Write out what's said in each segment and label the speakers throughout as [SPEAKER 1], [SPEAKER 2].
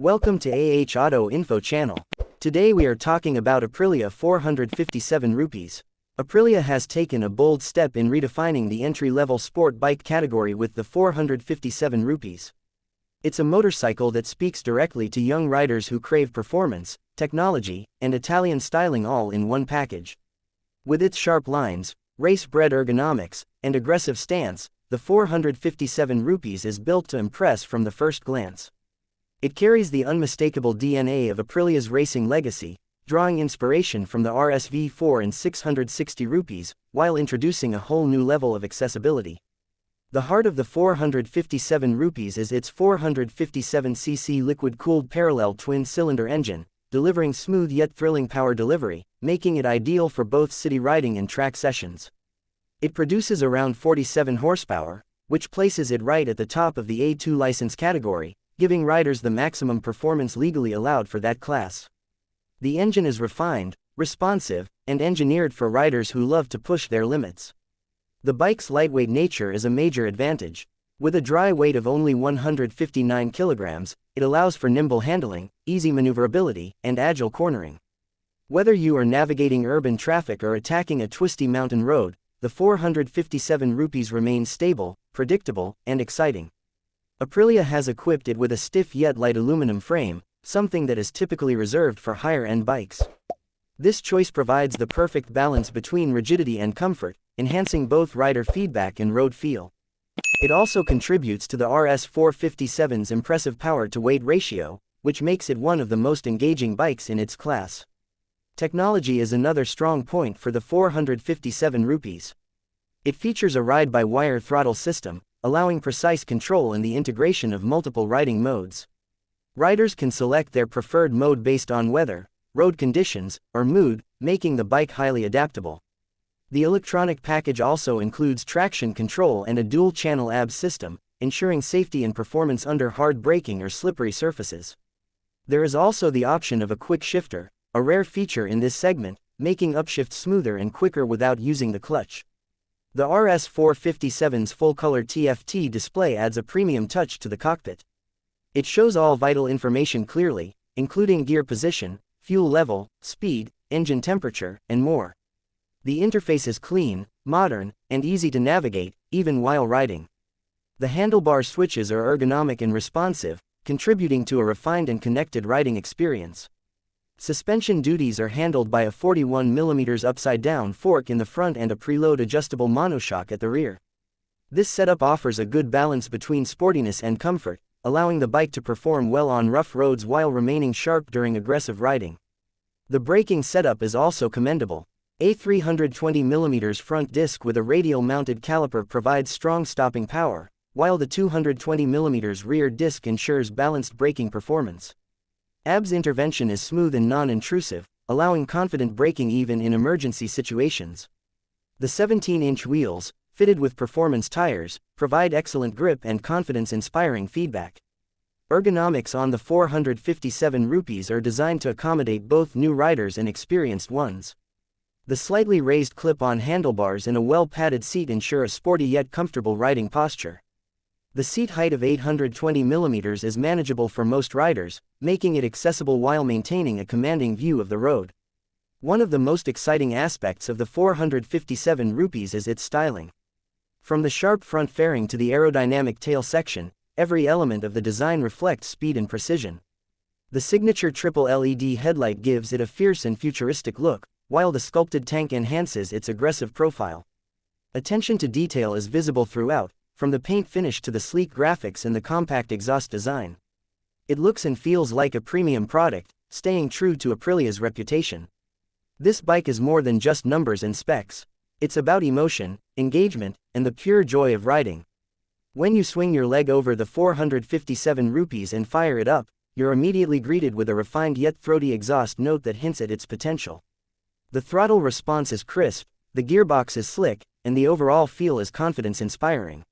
[SPEAKER 1] Welcome to Auto Info channel. Today we are talking about Aprilia 457 rupees. Aprilia has taken a bold step in redefining the entry-level sport bike category with the 457 rupees. It's a motorcycle that speaks directly to young riders who crave performance, technology, and Italian styling all in one package. With its sharp lines, race-bred ergonomics, and aggressive stance, the 457 rupees is built to impress from the first glance. It carries the unmistakable DNA of Aprilia's racing legacy, drawing inspiration from the RSV4 and 660 rupees, while introducing a whole new level of accessibility. The heart of the 457 rupees is its 457cc liquid-cooled parallel twin-cylinder engine, delivering smooth yet thrilling power delivery, making it ideal for both city riding and track sessions. It produces around 47 horsepower, which places it right at the top of the A2 license category, giving riders the maximum performance legally allowed for that class. The engine is refined, responsive, and engineered for riders who love to push their limits. The bike's lightweight nature is a major advantage. With a dry weight of only 159 kilograms, it allows for nimble handling, easy maneuverability, and agile cornering. Whether you are navigating urban traffic or attacking a twisty mountain road, the 457 rupees remains stable, predictable, and exciting. Aprilia has equipped it with a stiff yet light aluminum frame, something that is typically reserved for higher-end bikes. This choice provides the perfect balance between rigidity and comfort, enhancing both rider feedback and road feel. It also contributes to the RS457's impressive power-to-weight ratio, which makes it one of the most engaging bikes in its class. Technology is another strong point for the 457 rupees. It features a ride-by-wire throttle system, allowing precise control and the integration of multiple riding modes. Riders can select their preferred mode based on weather, road conditions, or mood, making the bike highly adaptable. The electronic package also includes traction control and a dual-channel ABS system, ensuring safety and performance under hard braking or slippery surfaces. There is also the option of a quick shifter, a rare feature in this segment, making upshift smoother and quicker without using the clutch. The RS457's full-color TFT display adds a premium touch to the cockpit. It shows all vital information clearly, including gear position, fuel level, speed, engine temperature, and more. The interface is clean, modern, and easy to navigate, even while riding. The handlebar switches are ergonomic and responsive, contributing to a refined and connected riding experience. Suspension duties are handled by a 41mm upside-down fork in the front and a preload adjustable monoshock at the rear. This setup offers a good balance between sportiness and comfort, allowing the bike to perform well on rough roads while remaining sharp during aggressive riding. The braking setup is also commendable. A 320mm front disc with a radial-mounted caliper provides strong stopping power, while the 220mm rear disc ensures balanced braking performance. ABS intervention is smooth and non-intrusive, allowing confident braking even in emergency situations. The 17-inch wheels, fitted with performance tires, provide excellent grip and confidence-inspiring feedback. Ergonomics on the 457 rupees are designed to accommodate both new riders and experienced ones. The slightly raised clip-on handlebars and a well-padded seat ensure a sporty yet comfortable riding posture. The seat height of 820mm is manageable for most riders, making it accessible while maintaining a commanding view of the road. One of the most exciting aspects of the 457 rupees is its styling. From the sharp front fairing to the aerodynamic tail section, every element of the design reflects speed and precision. The signature triple LED headlight gives it a fierce and futuristic look, while the sculpted tank enhances its aggressive profile. Attention to detail is visible throughout, from the paint finish to the sleek graphics and the compact exhaust design. It looks and feels like a premium product, staying true to Aprilia's reputation. This bike is more than just numbers and specs. It's about emotion, engagement, and the pure joy of riding. When you swing your leg over the 457 rupees and fire it up, you're immediately greeted with a refined yet throaty exhaust note that hints at its potential. The throttle response is crisp, the gearbox is slick, and the overall feel is confidence-inspiring.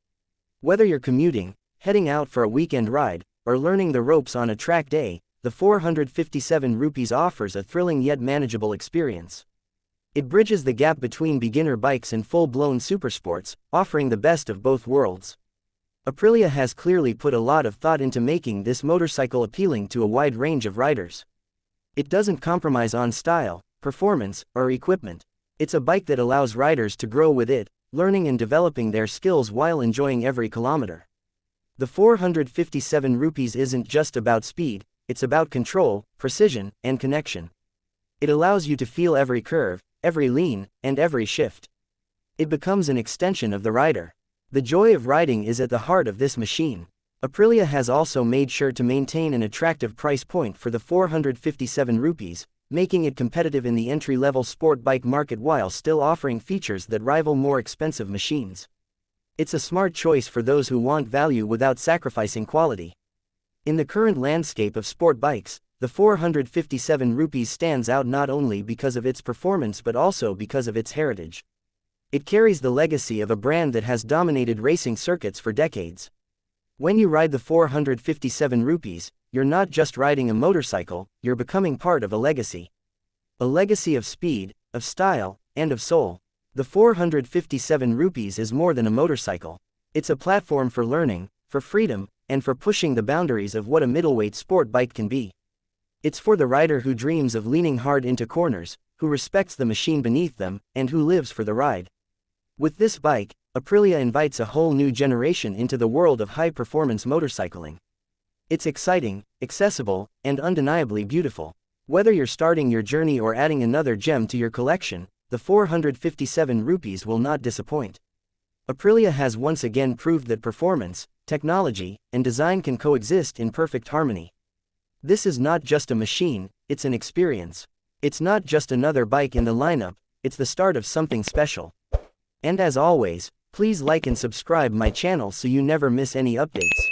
[SPEAKER 1] Whether you're commuting, heading out for a weekend ride, or learning the ropes on a track day, the 457 rupees offers a thrilling yet manageable experience. It bridges the gap between beginner bikes and full-blown supersports, offering the best of both worlds. Aprilia has clearly put a lot of thought into making this motorcycle appealing to a wide range of riders. It doesn't compromise on style, performance, or equipment. It's a bike that allows riders to grow with it, learning and developing their skills while enjoying every kilometer. The 457 rupees isn't just about speed, it's about control, precision, and connection. It allows you to feel every curve, every lean, and every shift. It becomes an extension of the rider. The joy of riding is at the heart of this machine. Aprilia has also made sure to maintain an attractive price point for the 457 rupees, making it competitive in the entry-level sport bike market while still offering features that rival more expensive machines. It's a smart choice for those who want value without sacrificing quality. In the current landscape of sport bikes, the 457 rupees stands out not only because of its performance but also because of its heritage. It carries the legacy of a brand that has dominated racing circuits for decades. When you ride the 457 rupees, you're not just riding a motorcycle, you're becoming part of a legacy. A legacy of speed, of style, and of soul. The 457 rupees is more than a motorcycle. It's a platform for learning, for freedom, and for pushing the boundaries of what a middleweight sport bike can be. It's for the rider who dreams of leaning hard into corners, who respects the machine beneath them, and who lives for the ride. With this bike, Aprilia invites a whole new generation into the world of high-performance motorcycling. It's exciting, accessible, and undeniably beautiful. Whether you're starting your journey or adding another gem to your collection, the 457 rupees will not disappoint. Aprilia has once again proved that performance, technology, and design can coexist in perfect harmony. This is not just a machine, it's an experience. It's not just another bike in the lineup, it's the start of something special. And as always, please like and subscribe my channel so you never miss any updates.